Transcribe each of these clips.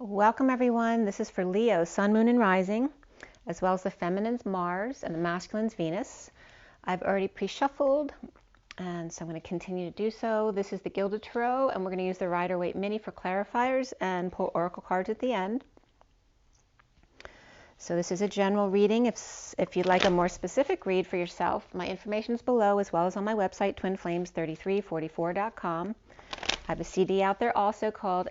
Welcome everyone. This is for Leo, Sun, Moon, and Rising, as well as the feminine's Mars and the masculine's Venus. I've already pre-shuffled, and so I'm going to continue to do so. This is the Gilded Tarot, and we're going to use the Rider-Waite Mini for clarifiers and pull oracle cards at the end. So this is a general reading. If you'd like a more specific read for yourself, my information is below, as well as on my website, twinflames3344.com. I have a CD out there also called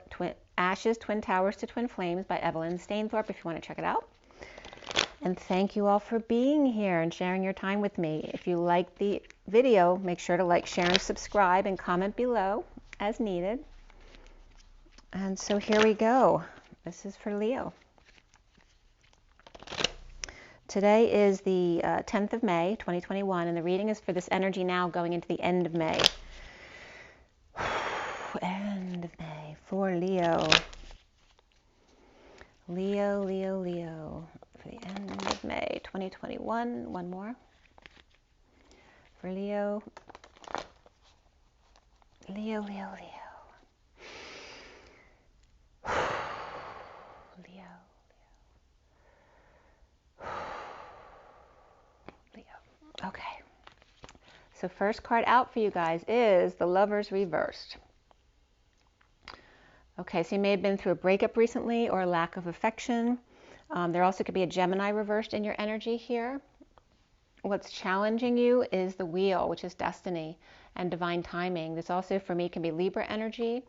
Ashes, Twin Towers to Twin Flames by Evelyn Stainthorpe, if you want to check it out. And thank you all for being here and sharing your time with me. If you like the video, make sure to like, share, and subscribe, and comment below as needed. And so here we go. This is for Leo. Today is the 10th of May, 2021, and the reading is for this energy now going into the end of May. End of May for Leo. Leo. For the end of May, 2021. One more. For Leo. Leo. Okay. So first card out for you guys is the Lovers reversed. Okay, so you may have been through a breakup recently or a lack of affection. There also could be a Gemini reversed in your energy here. What's challenging you is the wheel, which is destiny and divine timing. This also for me can be Libra energy.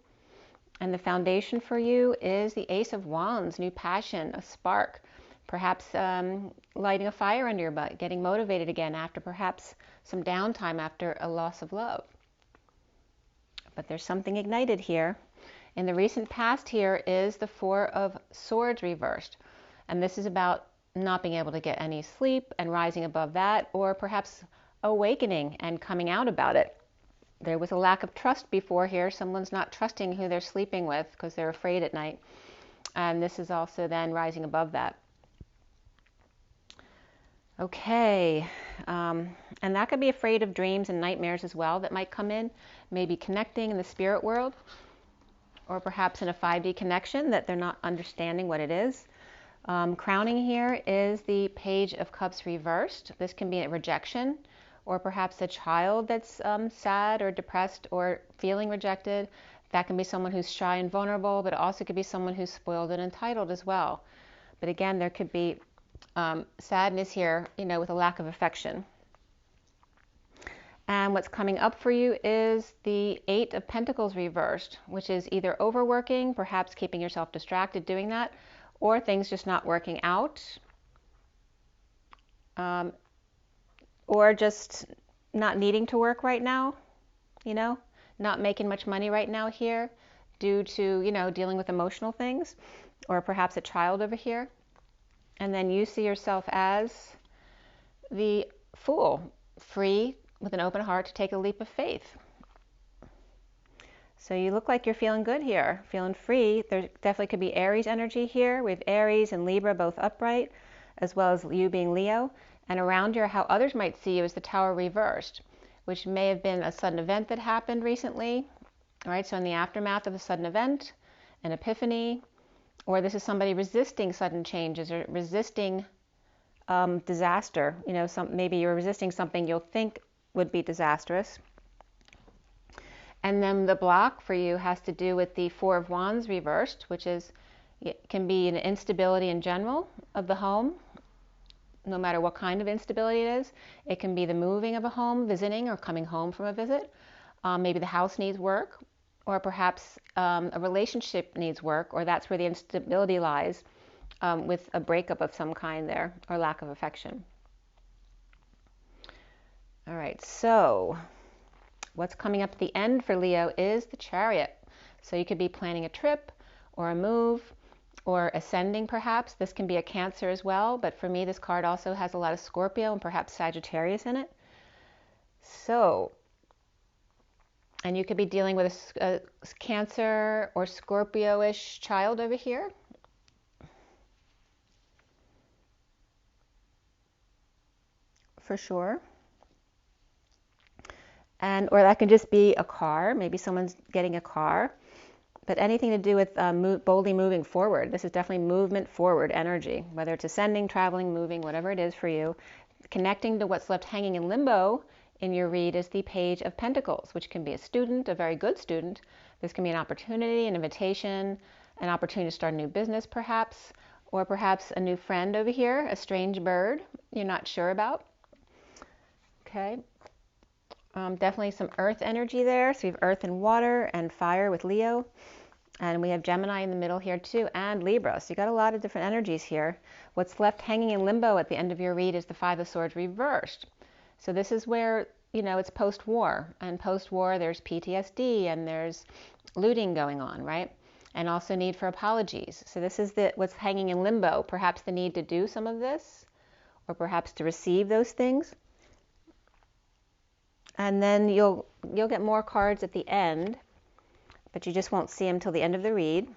And the foundation for you is the Ace of Wands, new passion, a spark. Perhaps lighting a fire under your butt, getting motivated again after perhaps some downtime after a loss of love. But there's something ignited here. In the recent past here is the Four of Swords reversed. And this is about not being able to get any sleep and rising above that, or perhaps awakening and coming out about it. There was a lack of trust before here. Someone's not trusting who they're sleeping with because they're afraid at night. And this is also then rising above that. Okay, and that could be afraid of dreams and nightmares as well that might come in, maybe connecting in the spirit world, or perhaps in a 5D connection that they're not understanding what it is. Crowning here is the Page of Cups reversed. This can be a rejection, or perhaps a child that's sad or depressed or feeling rejected. That can be someone who's shy and vulnerable, but it also could be someone who's spoiled and entitled as well. But again, there could be sadness here, with a lack of affection. And what's coming up for you is the Eight of Pentacles reversed, which is either overworking, perhaps keeping yourself distracted doing that, or things just not working out, or just not needing to work right now, not making much money right now here due to, dealing with emotional things, or perhaps a child over here. And then you see yourself as the Fool, free with an open heart to take a leap of faith. So you look like you're feeling good here, feeling free. There definitely could be Aries energy here. We have Aries and Libra both upright, as well as you being Leo. And around here, how others might see you is the Tower reversed, which may have been a sudden event that happened recently. All right, so in the aftermath of a sudden event, an epiphany, or this is somebody resisting sudden changes or resisting disaster. Maybe you're resisting something you'll think would be disastrous. And then the block for you has to do with the Four of Wands reversed, which can be an instability in general of the home, no matter what kind of instability it is. It can be the moving of a home, visiting or coming home from a visit. Maybe the house needs work, or perhaps a relationship needs work, or that's where the instability lies, with a breakup of some kind there, or lack of affection. All right, so what's coming up at the end for Leo is the Chariot. So you could be planning a trip or a move or ascending perhaps. This can be a Cancer as well, but for me this card also has a lot of Scorpio and perhaps Sagittarius in it. So, and you could be dealing with a Cancer or Scorpio-ish child over here. For sure. Or that can just be a car. Maybe someone's getting a car. but anything to do with boldly moving forward. This is definitely movement forward energy, whether it's ascending, traveling, moving, whatever it is for you. Connecting to what's left hanging in limbo in your read is the Page of Pentacles, which can be a student, a very good student. This can be an opportunity, an invitation, an opportunity to start a new business perhaps, or perhaps a new friend over here, a strange bird you're not sure about. Okay. Definitely some earth energy there. So we have earth and water and fire with Leo. And we have Gemini in the middle here too, and Libra. So you got a lot of different energies here. What's left hanging in limbo at the end of your read is the Five of Swords reversed. So this is where, you know, it's post-war. And post-war, there's PTSD and there's looting going on, right? And also need for apologies. So this is what's hanging in limbo. Perhaps the need to do some of this, or perhaps to receive those things. And then you'll get more cards at the end, but you just won't see them till the end of the read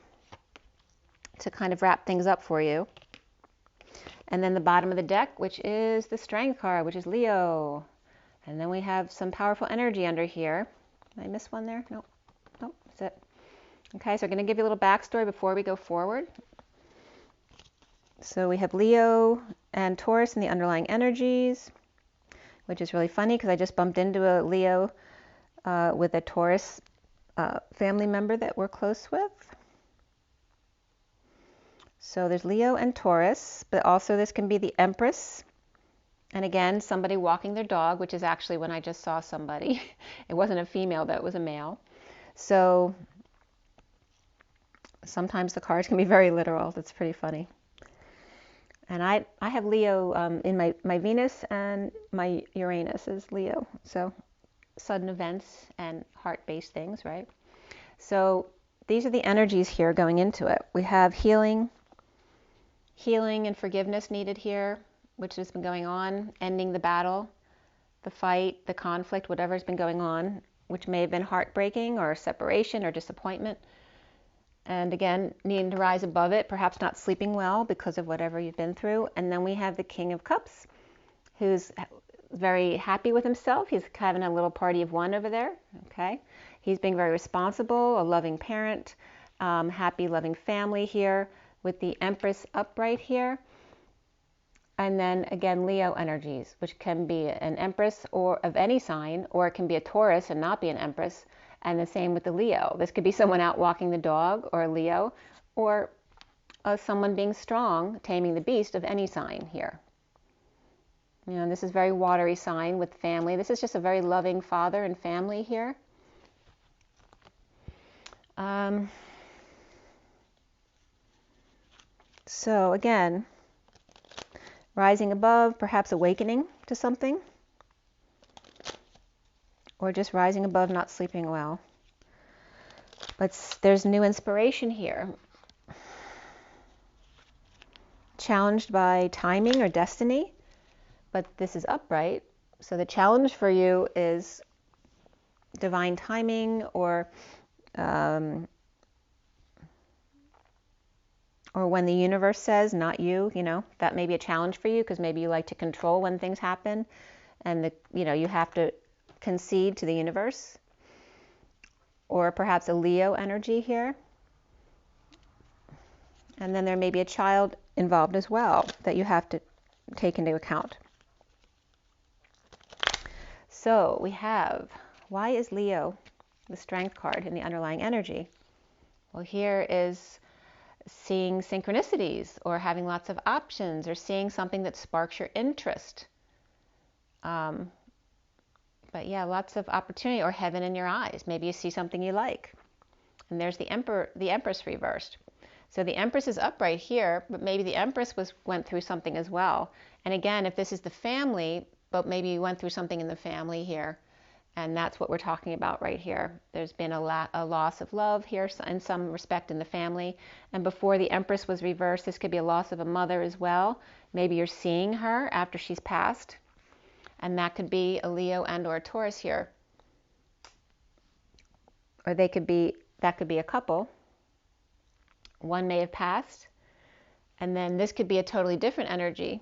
to kind of wrap things up for you. And then the bottom of the deck, which is the Strength card, which is Leo. And then we have some powerful energy under here. Did I miss one there? Nope. Nope, that's it. Okay, so I'm going to give you a little backstory before we go forward. So we have Leo and Taurus in the underlying energies, which is really funny because I just bumped into a Leo with a Taurus family member that we're close with. So there's Leo and Taurus, but also this can be the Empress. And again, somebody walking their dog, which is actually when I just saw somebody. It wasn't a female, though, it was a male. So sometimes the cards can be very literal. That's pretty funny. And I have Leo in my Venus, and my Uranus is Leo. So sudden events and heart-based things, right? So these are the energies here going into it. We have healing and forgiveness needed here, which has been going on, ending the battle, the fight, the conflict, whatever's been going on, which may have been heartbreaking or separation or disappointment. And again, needing to rise above it, perhaps not sleeping well because of whatever you've been through. And then we have the King of Cups, who's very happy with himself. He's having a little party of one over there, okay? He's being very responsible, a loving parent, happy, loving family here with the Empress upright here. And then again, Leo energies, which can be an Empress or of any sign, or it can be a Taurus and not be an Empress. And the same with the Leo. This could be someone out walking the dog, or a Leo, or someone being strong, taming the beast of any sign here. You know, this is very watery sign with family. This is just a very loving father and family here. So again, rising above, perhaps awakening to something, or just rising above, not sleeping well. But there's new inspiration here. Challenged by timing or destiny, but this is upright. So the challenge for you is divine timing, or when the universe says, not you, you know, that may be a challenge for you because maybe you like to control when things happen, and you have to concede to the universe. Or perhaps a Leo energy here. And then there may be a child involved as well that you have to take into account. So we have, why is Leo the Strength card in the underlying energy? Well, here is seeing synchronicities, or having lots of options, or seeing something that sparks your interest. But yeah, lots of opportunity, or heaven in your eyes. Maybe you see something you like. And there's the Empress reversed. So the Empress is upright here, but maybe the Empress went through something as well. And again, if this is the family, but maybe you went through something in the family here, and that's what we're talking about right here. There's been a loss of love here in some respect in the family. And before the Empress was reversed, this could be a loss of a mother as well. Maybe you're seeing her after she's passed. And that could be a Leo and or a Taurus here. Or that could be a couple. One may have passed. And then this could be a totally different energy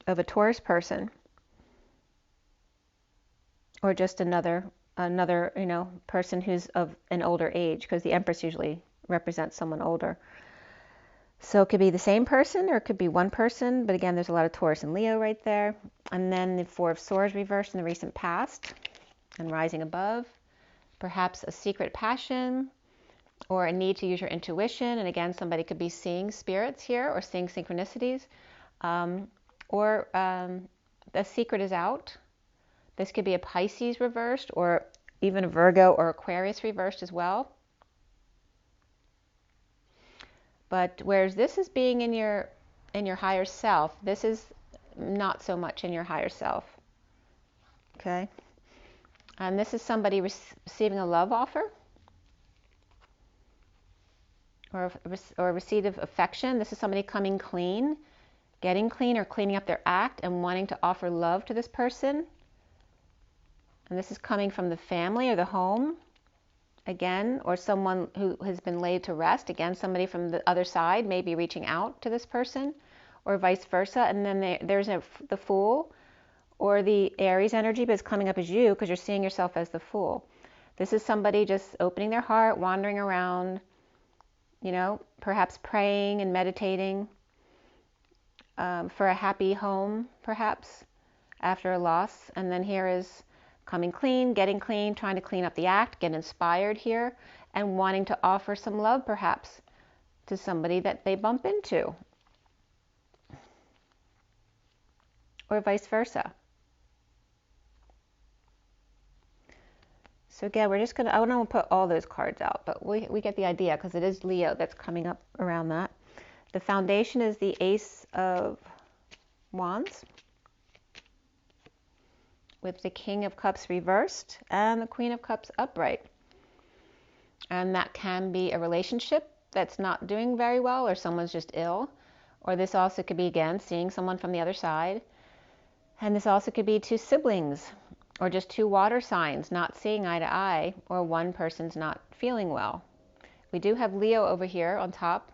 of a Taurus person. Or just another person who's of an older age, because the Empress usually represents someone older. So it could be the same person or it could be one person, but again, there's a lot of Taurus and Leo right there. And then the Four of Swords reversed in the recent past and rising above. Perhaps a secret passion or a need to use your intuition. And again, somebody could be seeing spirits here or seeing synchronicities. Or the secret is out. This could be a Pisces reversed or even a Virgo or Aquarius reversed as well. But whereas this is being in your higher self, this is not so much in your higher self. Okay? And this is somebody receiving a love offer or receipt of affection. This is somebody coming clean, getting clean or cleaning up their act and wanting to offer love to this person. And this is coming from the family or the home, again, or someone who has been laid to rest. Again, somebody from the other side may be reaching out to this person, or vice versa. And then there's the Fool, or the Aries energy, but it's coming up as you because you're seeing yourself as the Fool. This is somebody just opening their heart, wandering around, you know, perhaps praying and meditating for a happy home, perhaps, after a loss. And then here is coming clean, getting clean, trying to clean up the act, get inspired here, and wanting to offer some love, perhaps, to somebody that they bump into. Or vice versa. So again, we're just going to, I don't want to put all those cards out, but we get the idea because it is Leo that's coming up around that. The foundation is the Ace of Wands with the King of Cups reversed and the Queen of Cups upright. And that can be a relationship that's not doing very well or someone's just ill. Or this also could be, again, seeing someone from the other side. And this also could be two siblings or just two water signs not seeing eye to eye, or one person's not feeling well. We do have Leo over here on top.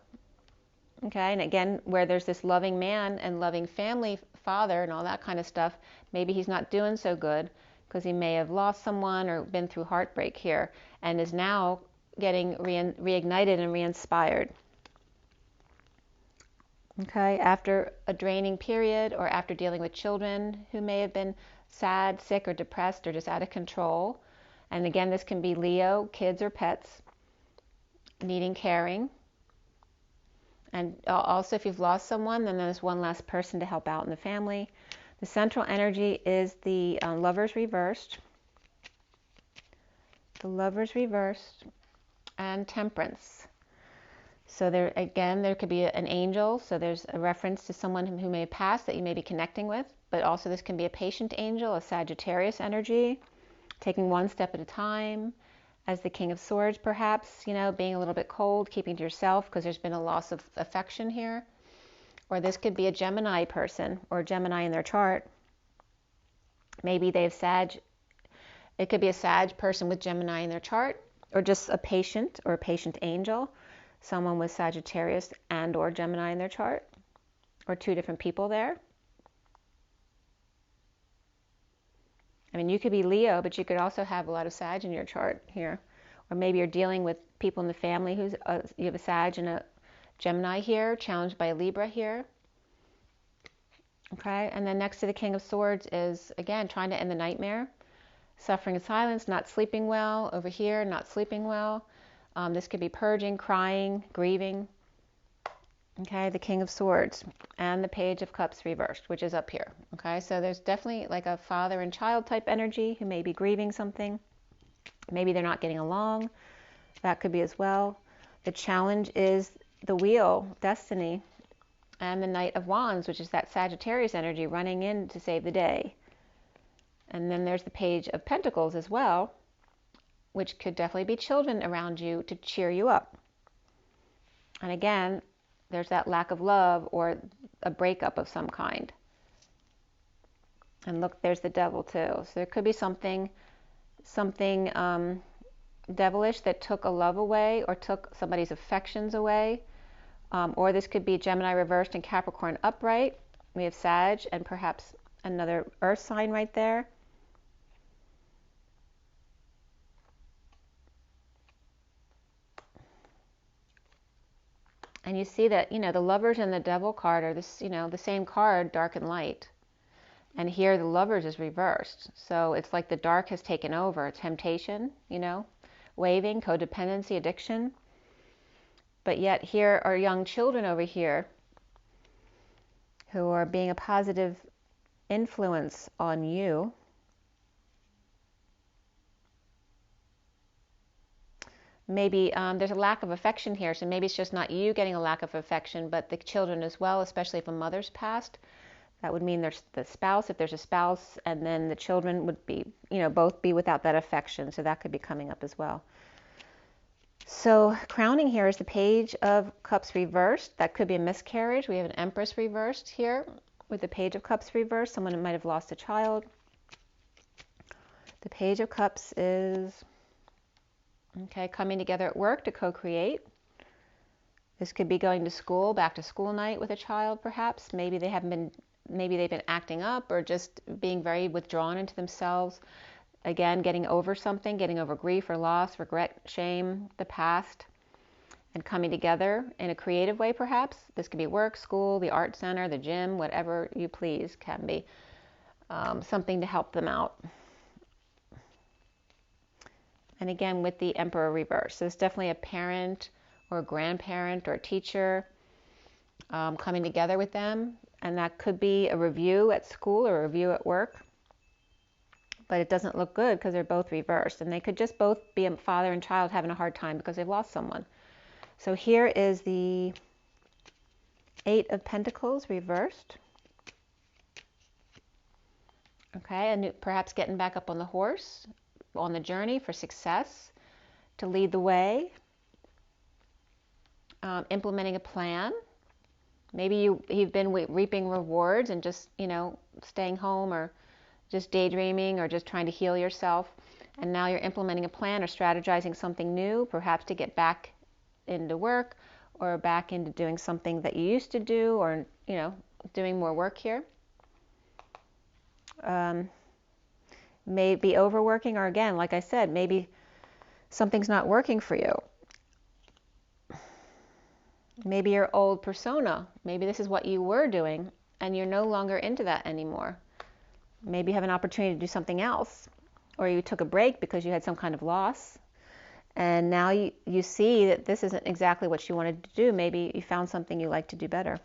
Okay, and again, where there's this loving man and loving family, father and all that kind of stuff, maybe he's not doing so good because he may have lost someone or been through heartbreak here and is now getting reignited and re-inspired. Okay, after a draining period or after dealing with children who may have been sad, sick, or depressed, or just out of control. And again, this can be Leo, kids or pets, needing caring. And also, if you've lost someone, then there's one last person to help out in the family. The central energy is the Lovers reversed. The Lovers reversed and Temperance. So there, again, there could be an angel. So there's a reference to someone who may have passed that you may be connecting with. But also this can be a patient angel, a Sagittarius energy, taking one step at a time. As the King of Swords, perhaps, you know, being a little bit cold, keeping to yourself because there's been a loss of affection here. Or this could be a Gemini person or a Gemini in their chart. Maybe they have Sag. It could be a Sag person with Gemini in their chart, or just a patient or a patient angel, someone with Sagittarius and or Gemini in their chart, or two different people there. I mean, you could be Leo, but you could also have a lot of Sag in your chart here. Or maybe you're dealing with people in the family who's you have a Sag and a Gemini here, challenged by a Libra here. Okay, and then next to the King of Swords is, again, trying to end the nightmare. Suffering in silence, not sleeping well. Over here, not sleeping well. This could be purging, crying, grieving. Okay, the King of Swords and the Page of Cups reversed, which is up here. Okay, so there's definitely like a father and child type energy who may be grieving something. Maybe they're not getting along. That could be as well. The challenge is the Wheel, Destiny, and the Knight of Wands, which is that Sagittarius energy running in to save the day. And then there's the Page of Pentacles as well, which could definitely be children around you to cheer you up. And again, there's that lack of love or a breakup of some kind. And look, there's the Devil too. So there could be something devilish that took a love away or took somebody's affections away. Or this could be Gemini reversed and Capricorn upright. We have Sag and perhaps another earth sign right there. And you see that, the Lovers and the Devil card are this, the same card, dark and light. And here the Lovers is reversed. So it's like the dark has taken over. Temptation, waving, codependency, addiction. But yet here are young children over here who are being a positive influence on you. Maybe there's a lack of affection here, so maybe it's just not you getting a lack of affection, but the children as well, especially if a mother's passed. That would mean there's the spouse, if there's a spouse, and then the children would be, both be without that affection, so that could be coming up as well. So crowning here is the Page of Cups reversed. That could be a miscarriage. We have an Empress reversed here with the Page of Cups reversed. Someone might have lost a child. The Page of Cups is, coming together at work to co-create. This could be going to school, back to school night with a child perhaps. Maybe they've been acting up or just being very withdrawn into themselves. Again, getting over something, getting over grief or loss, regret, shame, the past, and coming together in a creative way perhaps. This could be work, school, the art center, the gym, whatever you please can be. Something to help them out. And again, with the Emperor reverse. So it's definitely a parent or a grandparent or a teacher coming together with them. And that could be a review at school or a review at work. But it doesn't look good because they're both reversed. And they could just both be a father and child having a hard time because they've lost someone. So here is the Eight of Pentacles reversed. And perhaps getting back up on the horse, on the journey for success, to lead the way, implementing a plan. Maybe you've been reaping rewards and just, staying home or just daydreaming or just trying to heal yourself. And now you're implementing a plan or strategizing something new, perhaps to get back into work or back into doing something that you used to do or, doing more work here. Maybe overworking, or again, like I said, maybe something's not working for you. Maybe your old persona, maybe this is what you were doing and you're no longer into that anymore. Maybe you have an opportunity to do something else, or you took a break because you had some kind of loss and now you see that this isn't exactly what you wanted to do. Maybe you found something you like to do better.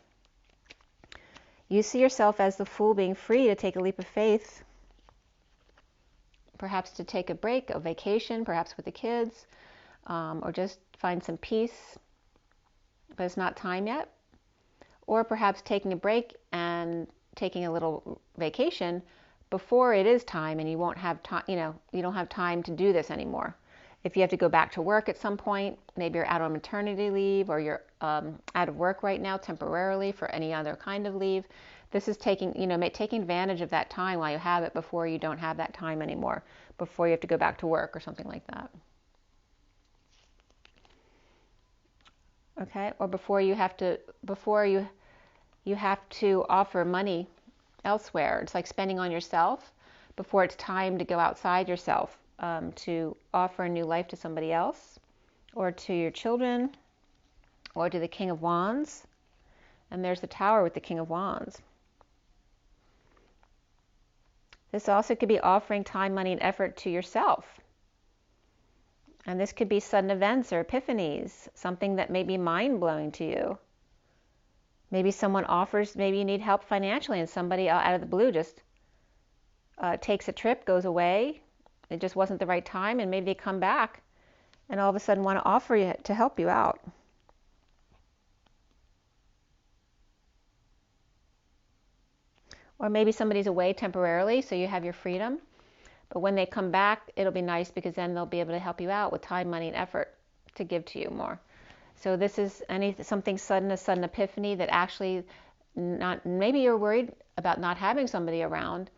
You see yourself as the Fool, being free to take a leap of faith, perhaps to take a break, a vacation, perhaps with the kids, or just find some peace, but it's not time yet. Or perhaps taking a break and taking a little vacation before it is time and you won't have time, you don't have time to do this anymore. If you have to go back to work at some point, maybe you're out on maternity leave or you're out of work right now temporarily for any other kind of leave. This is taking advantage of that time while you have it before you don't have that time anymore, before you have to go back to work or something like that. Or before you have to offer money elsewhere. It's like spending on yourself before it's time to go outside yourself, to offer a new life to somebody else, or to your children, or to the King of Wands. And there's the Tower with the King of Wands. This also could be offering time, money, and effort to yourself. And this could be sudden events or epiphanies, something that may be mind-blowing to you. Maybe someone offers, maybe you need help financially and somebody out of the blue just takes a trip, goes away. It just wasn't the right time, and maybe they come back and all of a sudden want to offer you to help you out. Or maybe somebody's away temporarily, so you have your freedom. But when they come back, it'll be nice because then they'll be able to help you out with time, money, and effort to give to you more. So this is something sudden, a sudden epiphany that actually maybe you're worried about not having somebody around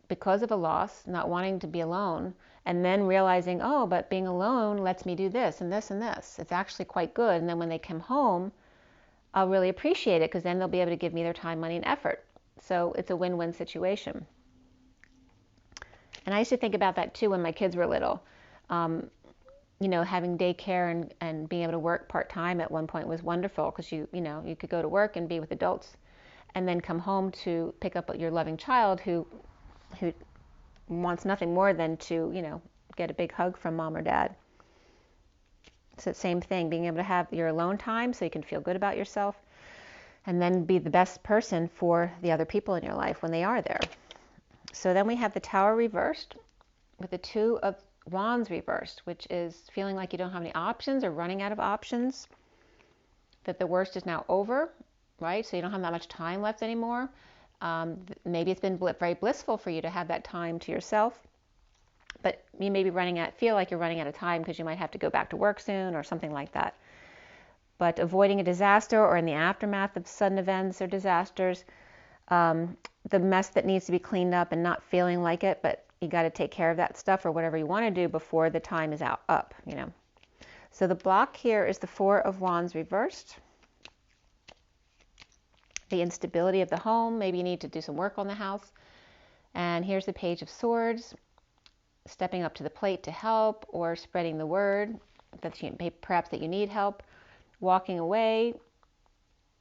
because of a loss, not wanting to be alone, and then realizing, oh, but being alone lets me do this and this and this. It's actually quite good. And then when they come home, I'll really appreciate it because then they'll be able to give me their time, money, and effort. So it's a win-win situation. And I used to think about that too when my kids were little. having daycare and being able to work part-time at one point was wonderful because you could go to work and be with adults and then come home to pick up your loving child who wants nothing more than to, get a big hug from mom or dad. So same thing, being able to have your alone time so you can feel good about yourself and then be the best person for the other people in your life when they are there. So then we have the Tower reversed with the Two of Wands reversed, which is feeling like you don't have any options or running out of options, that the worst is now over, right? So you don't have that much time left anymore. Maybe it's been very blissful for you to have that time to yourself, but you may be feel like you're running out of time because you might have to go back to work soon or something like that. But avoiding a disaster or in the aftermath of sudden events or disasters, the mess that needs to be cleaned up and not feeling like it, but you got to take care of that stuff or whatever you want to do before the time is up. So the block here is the Four of Wands reversed. The instability of the home, maybe you need to do some work on the house. And here's the Page of Swords, stepping up to the plate to help or spreading the word that perhaps that you need help, walking away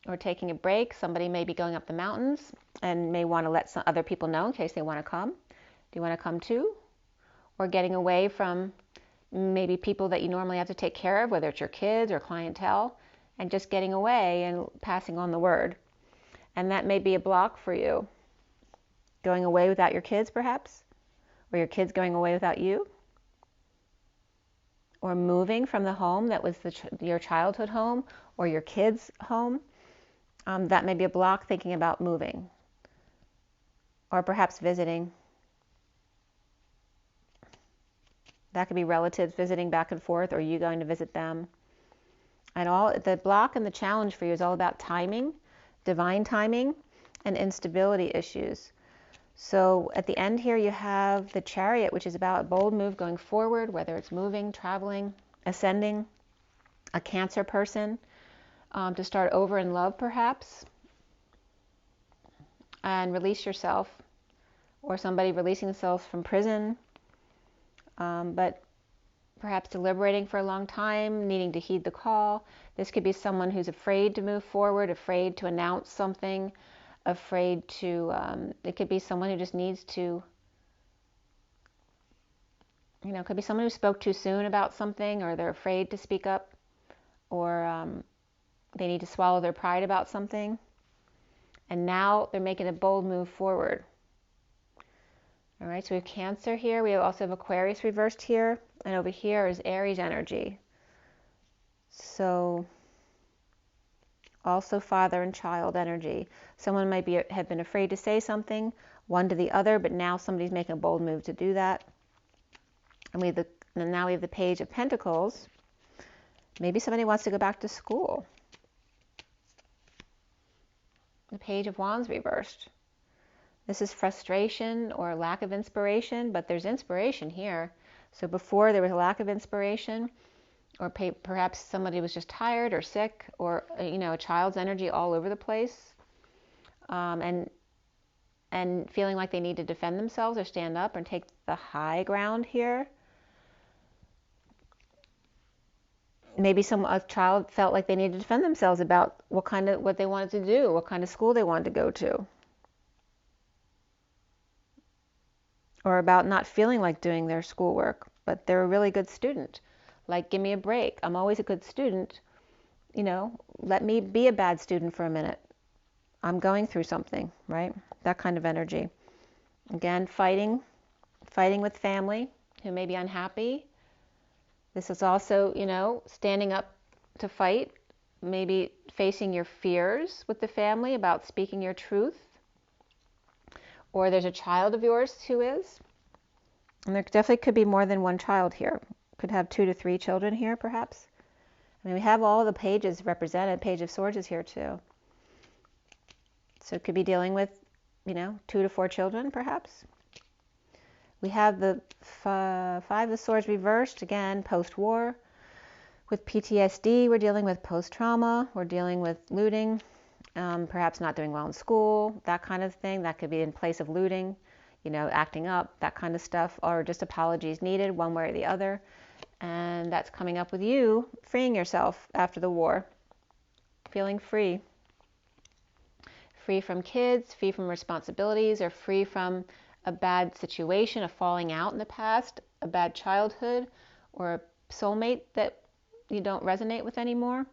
or taking a break. Somebody may be going up the mountains and may want to let some other people know in case they want to come. Do you want to come too? Or getting away from maybe people that you normally have to take care of, whether it's your kids or clientele, and just getting away and passing on the word. And that may be a block for you. Going away without your kids, perhaps? Or your kids going away without you? Or moving from the home that was your childhood home or your kids' home. That may be a block, thinking about moving. Or perhaps visiting. That could be relatives visiting back and forth, or you going to visit them. And the block and the challenge for you is all about timing, divine timing, and instability issues. So at the end here you have the Chariot, which is about a bold move going forward, whether it's moving, traveling, ascending, a Cancer person, to start over in love perhaps, and release yourself, or somebody releasing themselves from prison, but perhaps deliberating for a long time, needing to heed the call. This could be someone who's afraid to move forward, afraid to announce something, afraid to, it could be someone who just needs to, it could be someone who spoke too soon about something, or they're afraid to speak up, or they need to swallow their pride about something. And now they're making a bold move forward. All right, so we have Cancer here. We also have Aquarius reversed here. And over here is Aries energy. So also father and child energy. Someone might have been afraid to say something, one to the other, but now somebody's making a bold move to do that. And now we have the Page of Pentacles. Maybe somebody wants to go back to school. The Page of Wands reversed. This is frustration or lack of inspiration, but there's inspiration here. So before there was a lack of inspiration, or perhaps somebody was just tired or sick, or a child's energy all over the place, and feeling like they need to defend themselves or stand up and take the high ground here. Maybe a child felt like they needed to defend themselves about what they wanted to do, what kind of school they wanted to go to. Or about not feeling like doing their schoolwork, but they're a really good student. Like, give me a break. I'm always a good student. Let me be a bad student for a minute. I'm going through something, right? That kind of energy. Again, fighting with family who may be unhappy. This is also, standing up to fight, maybe facing your fears with the family about speaking your truth. Or there's a child of yours who is. And there definitely could be more than one child here. Could have 2 to 3 children here, perhaps. I mean, we have all the pages represented. Page of Swords is here too. So it could be dealing with, 2 to 4 children, perhaps. We have the Five of Swords reversed, again, post-war. With PTSD, we're dealing with post-trauma. We're dealing with looting. Perhaps not doing well in school, that kind of thing. That could be in place of looting, acting up, that kind of stuff, or just apologies needed one way or the other. And that's coming up with you freeing yourself after the war, feeling free. Free from kids, free from responsibilities, or free from a bad situation, a falling out in the past, a bad childhood, or a soulmate that you don't resonate with anymore.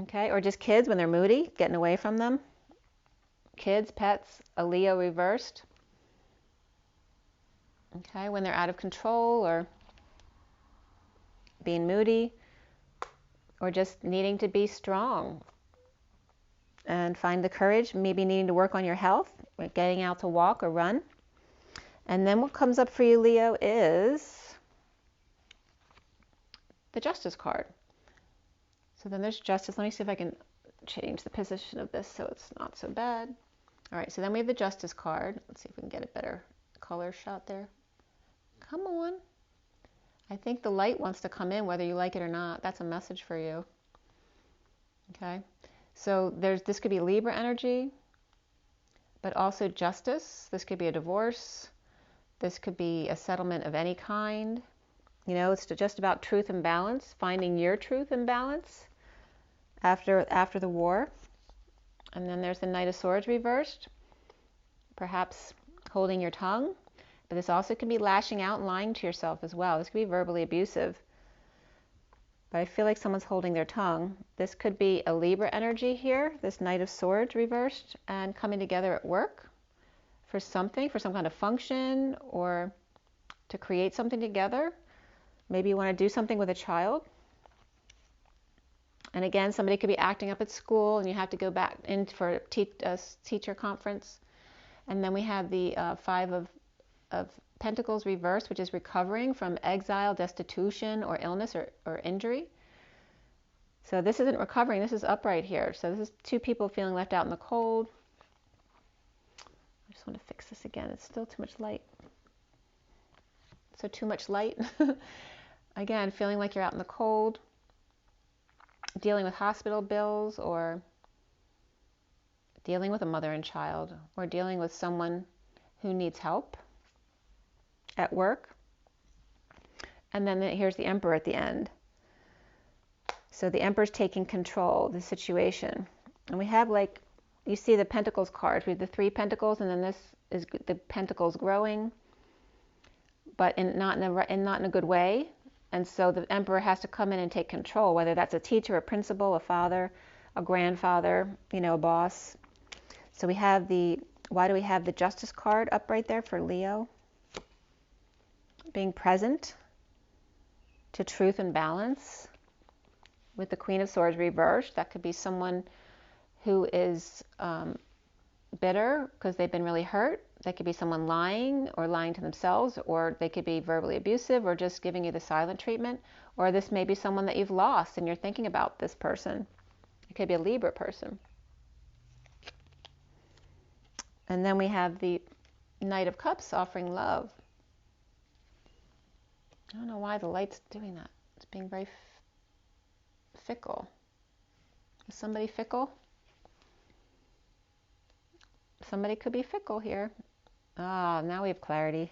Okay, or just kids when they're moody, getting away from them. Kids, pets, a Leo reversed. Okay, when they're out of control or being moody, or just needing to be strong and find the courage, maybe needing to work on your health, getting out to walk or run. And then what comes up for you, Leo, is the Justice card. So then there's Justice. Let me see if I can change the position of this so it's not so bad. All right, so then we have the Justice card. Let's see if we can get a better color shot there. Come on. I think the light wants to come in whether you like it or not. That's a message for you. Okay, so this could be Libra energy, but also justice. This could be a divorce. This could be a settlement of any kind. You know, it's just about truth and balance, finding your truth and balance after the war. And then there's the Knight of Swords reversed, perhaps holding your tongue. But this also could be lashing out and lying to yourself as well. This could be verbally abusive. But I feel like someone's holding their tongue. This could be a Libra energy here, this Knight of Swords reversed, and coming together at work for something, for some kind of function, or to create something together. Maybe you want to do something with a child. And again, somebody could be acting up at school and you have to go back in for a teacher conference. And then we have the Five of Pentacles reversed, which is recovering from exile, destitution, or illness or injury. So this isn't recovering, this is upright here. So this is two people feeling left out in the cold. I just want to fix this again. It's still too much light. So too much light. Again, feeling like you're out in the cold, dealing with hospital bills, or dealing with a mother and child, or dealing with someone who needs help at work. And then here's the Emperor at the end. So the Emperor's taking control of the situation. And we have, like, you see the Pentacles cards. We have the Three Pentacles, and then this is the Pentacles growing, but not in a good way. And so the Emperor has to come in and take control, whether that's a teacher, a principal, a father, a grandfather, you know, a boss. So we have why do we have the Justice card up right there for Leo? Being present to truth and balance with the Queen of Swords reversed. That could be someone who is bitter because they've been really hurt. That could be someone lying or lying to themselves, or they could be verbally abusive or just giving you the silent treatment. Or this may be someone that you've lost and you're thinking about this person. It could be a Libra person. And then we have the Knight of Cups offering love. I don't know why the light's doing that. It's being very fickle. Is somebody fickle? Somebody could be fickle here. Ah, now we have clarity.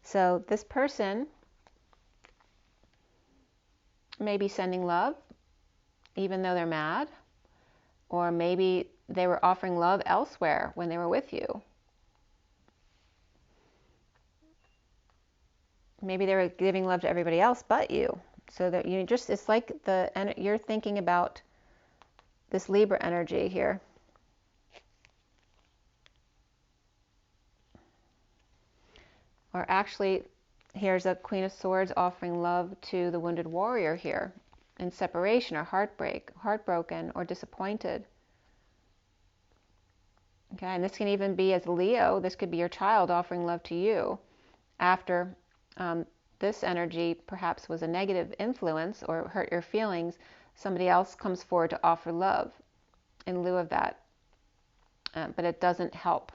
So this person may be sending love, even though they're mad. Or maybe they were offering love elsewhere when they were with you. Maybe they were giving love to everybody else but you. So that it's like you're thinking about this Libra energy here. Or actually, here's a Queen of Swords offering love to the wounded warrior here in separation or heartbroken or disappointed. Okay, and this can even be as Leo. This could be your child offering love to you after this energy perhaps was a negative influence or hurt your feelings. Somebody else comes forward to offer love in lieu of that. But it doesn't help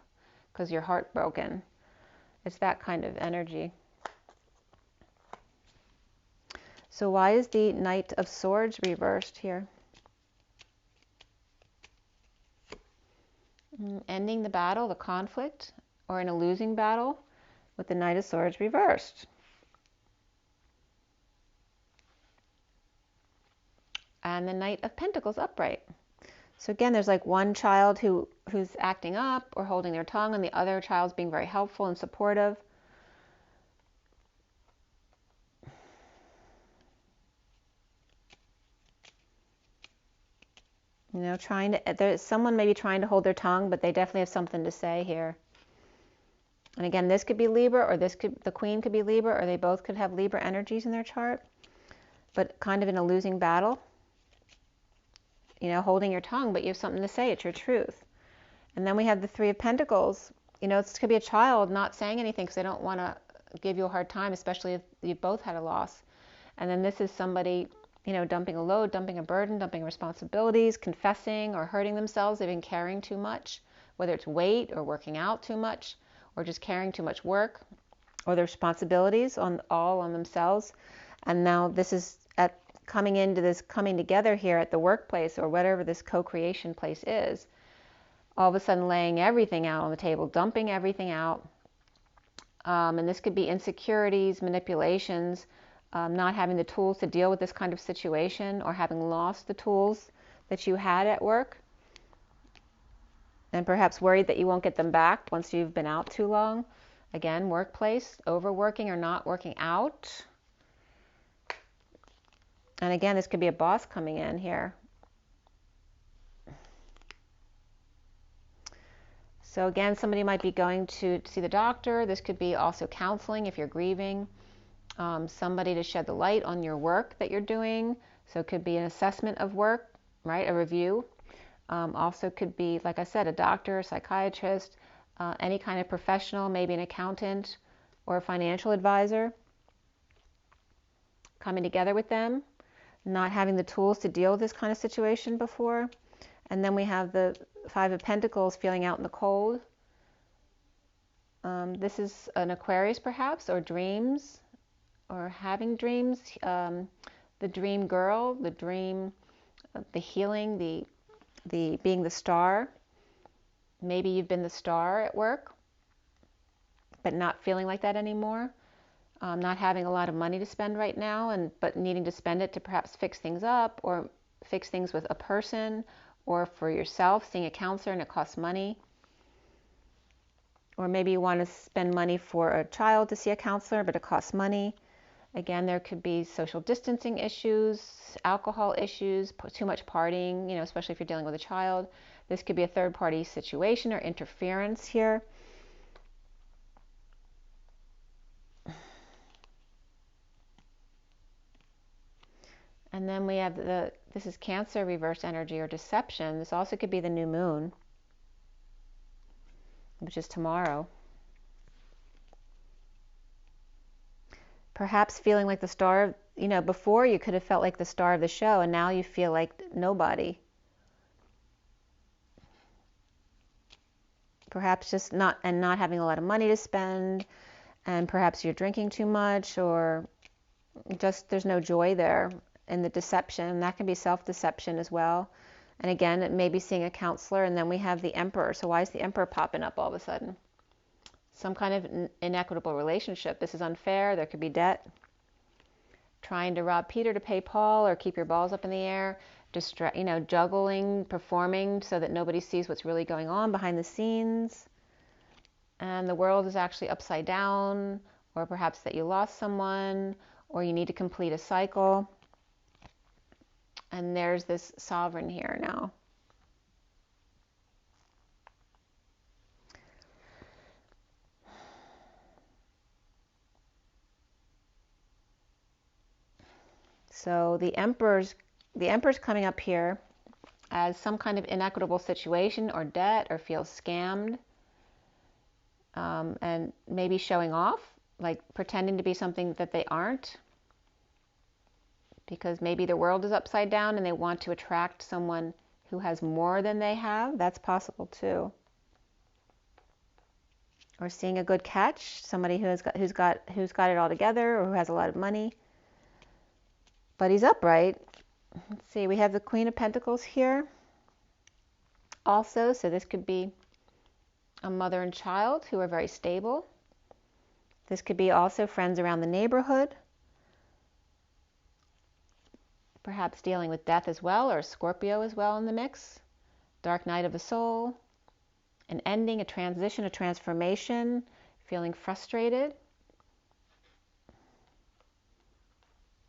because you're heartbroken. It's that kind of energy. So why is the Knight of Swords reversed here? Ending the battle, the conflict, or in a losing battle with the Knight of Swords reversed. and the Knight of Pentacles upright. So again, there's like one child who's acting up or holding their tongue, and the other child's being very helpful and supportive. You know, there's someone maybe trying to hold their tongue, but they definitely have something to say here. And again, this could be Libra, or the Queen could be Libra, or they both could have Libra energies in their chart, but kind of in a losing battle. You know, holding your tongue, but you have something to say. It's your truth. And then we have the Three of Pentacles. You know, this could be a child not saying anything because they don't want to give you a hard time, especially if you both had a loss. And then this is somebody, you know, dumping a load, dumping a burden, dumping responsibilities, confessing or hurting themselves. They've been carrying too much, whether it's weight or working out too much or just carrying too much work or their responsibilities all on themselves. And now this is coming into this coming together here at the workplace or whatever this co-creation place is. All of a sudden laying everything out on the table, dumping everything out. And this could be insecurities, manipulations, not having the tools to deal with this kind of situation, or having lost the tools that you had at work, and perhaps worried that you won't get them back once you've been out too long. Again, workplace, overworking or not working out. And again, this could be a boss coming in here. So again, somebody might be going to see the doctor. This could be also counseling if you're grieving. Somebody to shed the light on your work that you're doing. So it could be an assessment of work, right? A review. Also could be, like I said, a doctor, a psychiatrist, any kind of professional, maybe an accountant or a financial advisor. Coming together with them, not having the tools to deal with this kind of situation before. And then we have the Five of Pentacles, feeling out in the cold. This is an Aquarius perhaps, or dreams, or having dreams. The dream girl, the dream, the healing, the being the star. Maybe you've been the star at work, but not feeling like that anymore. Not having a lot of money to spend right now, but needing to spend it to perhaps fix things up, or fix things with a person, or for yourself, seeing a counselor and it costs money. Or maybe you want to spend money for a child to see a counselor, but it costs money. Again, there could be social distancing issues, alcohol issues, too much partying, you know, especially if you're dealing with a child. This could be a third-party situation or interference here. And then we have this is Cancer reverse energy or deception. This also could be the new moon, which is tomorrow. Perhaps feeling like the star, you know, before you could have felt like the star of the show, and now you feel like nobody. Perhaps just not having a lot of money to spend, and perhaps you're drinking too much, or just there's no joy there. And the deception, that can be self-deception as well. And again, it may be seeing a counselor. And then we have the Emperor. So why is the Emperor popping up all of a sudden? Some kind of inequitable relationship. This is unfair. There could be debt. Trying to rob Peter to pay Paul, or keep your balls up in the air. Juggling, performing so that nobody sees what's really going on behind the scenes. And the world is actually upside down, or perhaps that you lost someone, or you need to complete a cycle. And there's this Sovereign here now. So the Emperor's coming up here as some kind of inequitable situation or debt, or feels scammed, and maybe showing off, like pretending to be something that they aren't. Because maybe the world is upside down and they want to attract someone who has more than they have. That's possible too. Or seeing a good catch, somebody who's got it all together, or who has a lot of money. But he's upright. Let's see, we have the Queen of Pentacles here also. So this could be a mother and child who are very stable. This could be also friends around the neighborhood. perhaps dealing with death as well, or Scorpio as well in the mix. Dark night of the soul, an ending, a transition, a transformation, feeling frustrated,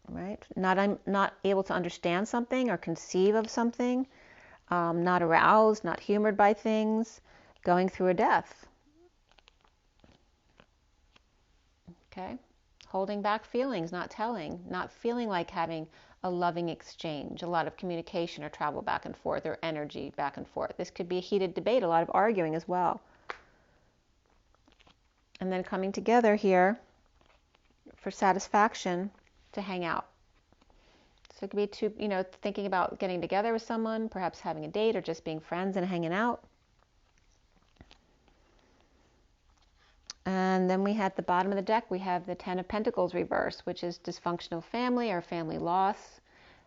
right? Not able to understand something or conceive of something, not aroused, not humored by things, going through a death. Okay? Holding back feelings, not telling, not feeling like having a loving exchange, a lot of communication or travel back and forth or energy back and forth. This could be a heated debate, a lot of arguing as well. And then coming together here for satisfaction to hang out. So it could be two, thinking about getting together with someone, perhaps having a date or just being friends and hanging out. And then we had the bottom of the deck, we have the Ten of Pentacles reversed, which is dysfunctional family or family loss.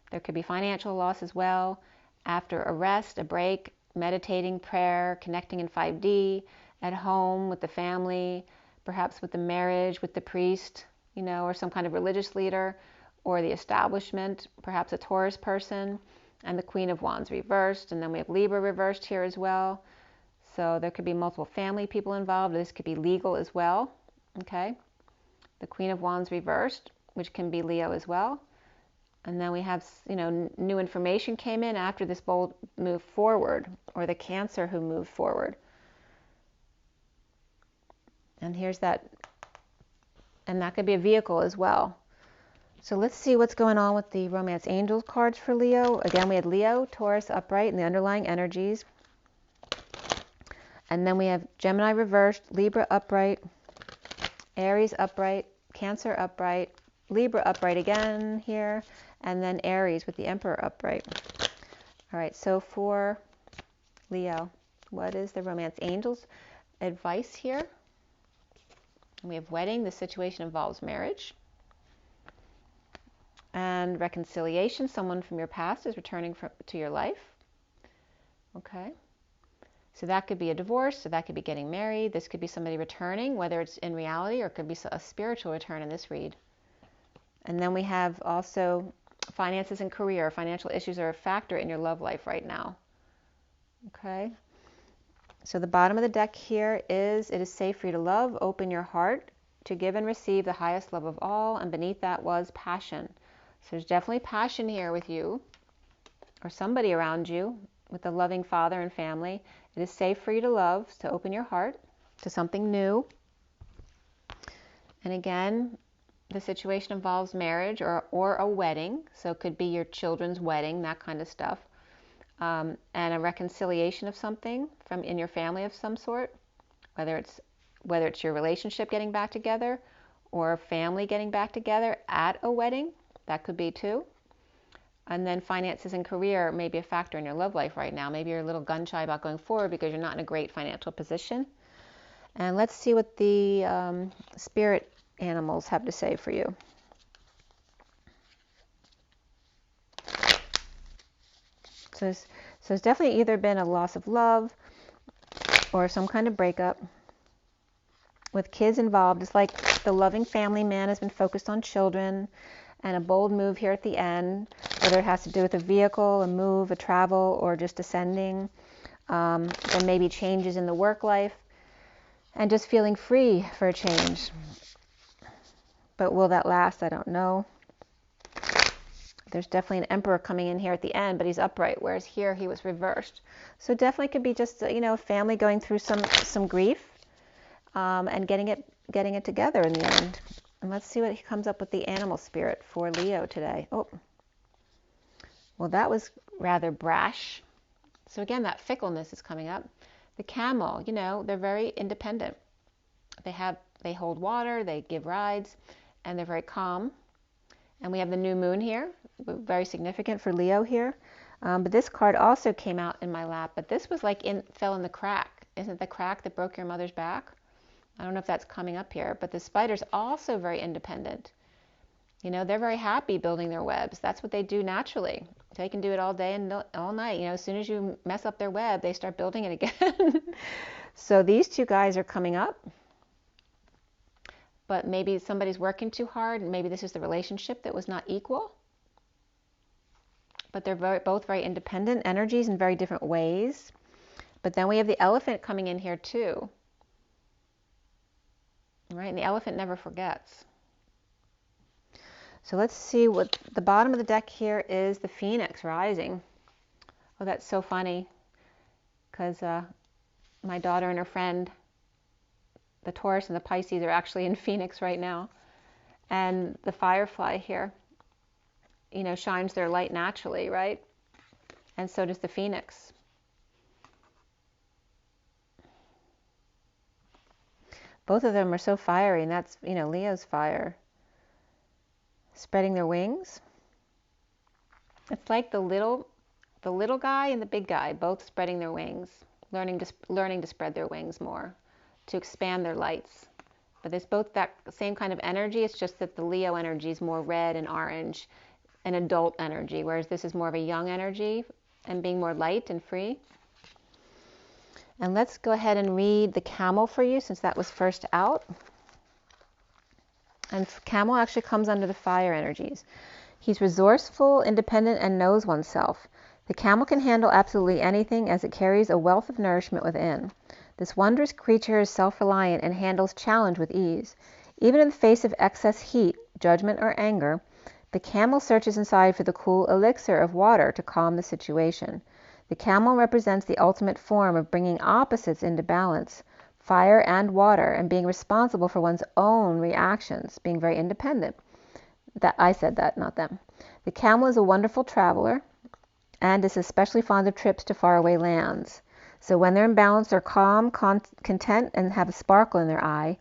There could be financial loss as well. After a rest, a break, meditating, prayer, connecting in 5D, at home with the family, perhaps with the marriage, with the priest, or some kind of religious leader, or the establishment, perhaps a Taurus person, and the Queen of Wands reversed. And then we have Libra reversed here as well. So there could be multiple family people involved. This could be legal as well, okay? The Queen of Wands reversed, which can be Leo as well. And then we have, new information came in after this bold move forward, or the Cancer who moved forward. And here's that, and that could be a vehicle as well. So let's see what's going on with the Romance Angels cards for Leo. Again, we had Leo, Taurus upright, and the underlying energies. And then we have Gemini reversed, Libra upright, Aries upright, Cancer upright, Libra upright again here, and then Aries with the Emperor upright. All right, so for Leo, what is the Romance Angels advice here? We have wedding. The situation involves marriage and reconciliation. Someone from your past is returning to your life. Okay. So that could be a divorce, so that could be getting married. This could be somebody returning, whether it's in reality or it could be a spiritual return in this read. And then we have also finances and career. Financial issues are a factor in your love life right now. Okay. So the bottom of the deck here is, it is safe for you to love, open your heart, to give and receive the highest love of all, and beneath that was passion. So there's definitely passion here with you or somebody around you with a loving father and family. It is safe for you to love, to open your heart to something new. And again, the situation involves marriage or a wedding. So it could be your children's wedding, that kind of stuff. And a reconciliation of something from in your family of some sort, whether it's your relationship getting back together or family getting back together at a wedding. That could be too. And then finances and career may be a factor in your love life right now. Maybe you're a little gun shy about going forward because you're not in a great financial position. And let's see what the spirit animals have to say for you. So it's definitely either been a loss of love or some kind of breakup with kids involved. It's like the loving family man has been focused on children, and a bold move here at the end, whether it has to do with a vehicle, a move, a travel, or just ascending. There may be changes in the work life and just feeling free for a change. But will that last? I don't know. There's definitely an Emperor coming in here at the end, but he's upright, whereas here he was reversed. So definitely could be just, family going through some grief and getting it together in the end. And let's see what he comes up with the animal spirit for Leo today. Oh, well, that was rather brash. So again, that fickleness is coming up. The camel, they're very independent. They hold water, they give rides, and they're very calm. And we have the new moon here, very significant for Leo here. But this card also came out in my lap, but this was like fell in the crack. Isn't it the crack that broke your mother's back? I don't know if that's coming up here, but the spider's also very independent. They're very happy building their webs. That's what they do naturally. They can do it all day and all night. As soon as you mess up their web, they start building it again. So these two guys are coming up. But maybe somebody's working too hard, and maybe this is the relationship that was not equal. but they're both very independent energies in very different ways. But then we have the elephant coming in here too. Right? And the elephant never forgets. So let's see what the bottom of the deck here is. The Phoenix rising. Oh, that's so funny, because my daughter and her friend, the Taurus and the Pisces, are actually in Phoenix right now. And the Firefly here, you know, shines their light naturally, right? And so does the Phoenix. Both of them are so fiery, and that's, you know, Leo's fire. Spreading their wings. It's like the little guy and the big guy both spreading their wings, learning to spread their wings more, to expand their lights. But there's both that same kind of energy. It's just that the Leo energy is more red and orange, an adult energy, whereas this is more of a young energy and being more light and free. And let's go ahead and read the Camel for you, since that was first out. And Camel actually comes under the fire energies. He's resourceful, independent, and knows oneself. The camel can handle absolutely anything, as it carries a wealth of nourishment within. This wondrous creature is self-reliant and handles challenge with ease. Even in the face of excess heat, judgment, or anger, the camel searches inside for the cool elixir of water to calm the situation. The camel represents the ultimate form of bringing opposites into balance, fire and water, and being responsible for one's own reactions, being very independent. That I said that, not them. The camel is a wonderful traveler and is especially fond of trips to faraway lands. So when they're in balance, they're calm, content, and have a sparkle in their eye.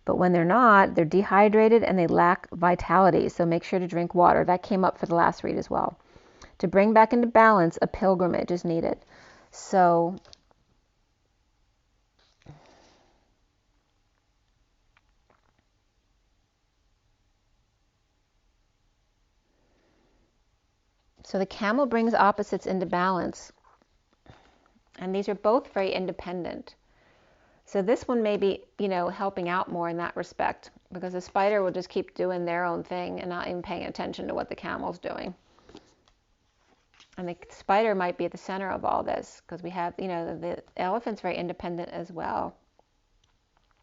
But when they're not, they're dehydrated and they lack vitality. So make sure to drink water. That came up for the last read as well. To bring back into balance, a pilgrimage is needed. So the camel brings opposites into balance. And these are both very independent. So this one may be, you know, helping out more in that respect, because the spider will just keep doing their own thing and not even paying attention to what the camel's doing. And the spider might be at the center of all this, because we have, you know, the elephant's very independent as well.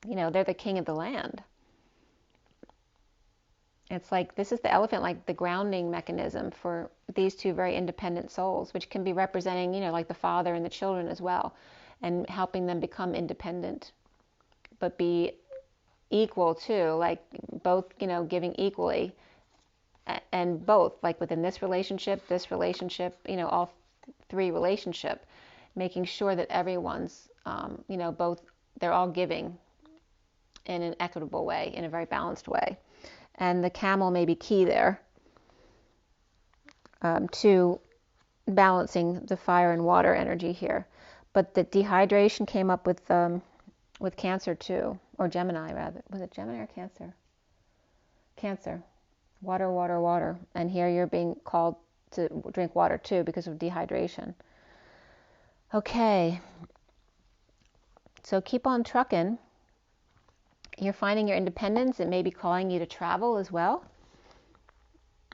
You know, they're the king of the land. It's like, this is the elephant, like the grounding mechanism for these two very independent souls, which can be representing, you know, like the father and the children as well, and helping them become independent, but be equal too, like both, you know, giving equally, and both, like within this relationship, you know, all three relationship, making sure that everyone's, you know, both, they're all giving in an equitable way, in a very balanced way. And the camel may be key there to balancing the fire and water energy here. But the dehydration came up with Cancer too, or Gemini rather. Was it Gemini or Cancer? Cancer. Water, water, water. And here you're being called to drink water too because of dehydration. Okay. So keep on trucking. You're finding your independence. It may be calling you to travel as well.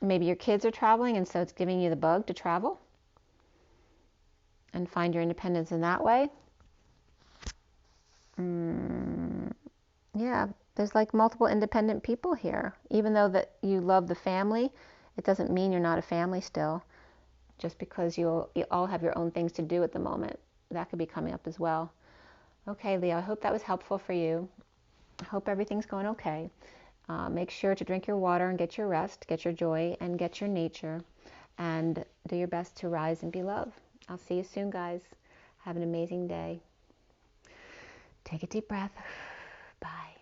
Maybe your kids are traveling, and so it's giving you the bug to travel and find your independence in that way. Yeah, there's like multiple independent people here. Even though that you love the family, it doesn't mean you're not a family still, just because you all have your own things to do at the moment. That could be coming up as well. Okay, Leo, I hope that was helpful for you. I hope everything's going okay. Make sure to drink your water and get your rest, get your joy, and get your nature, and do your best to rise and be love. I'll see you soon, guys. Have an amazing day. Take a deep breath. Bye.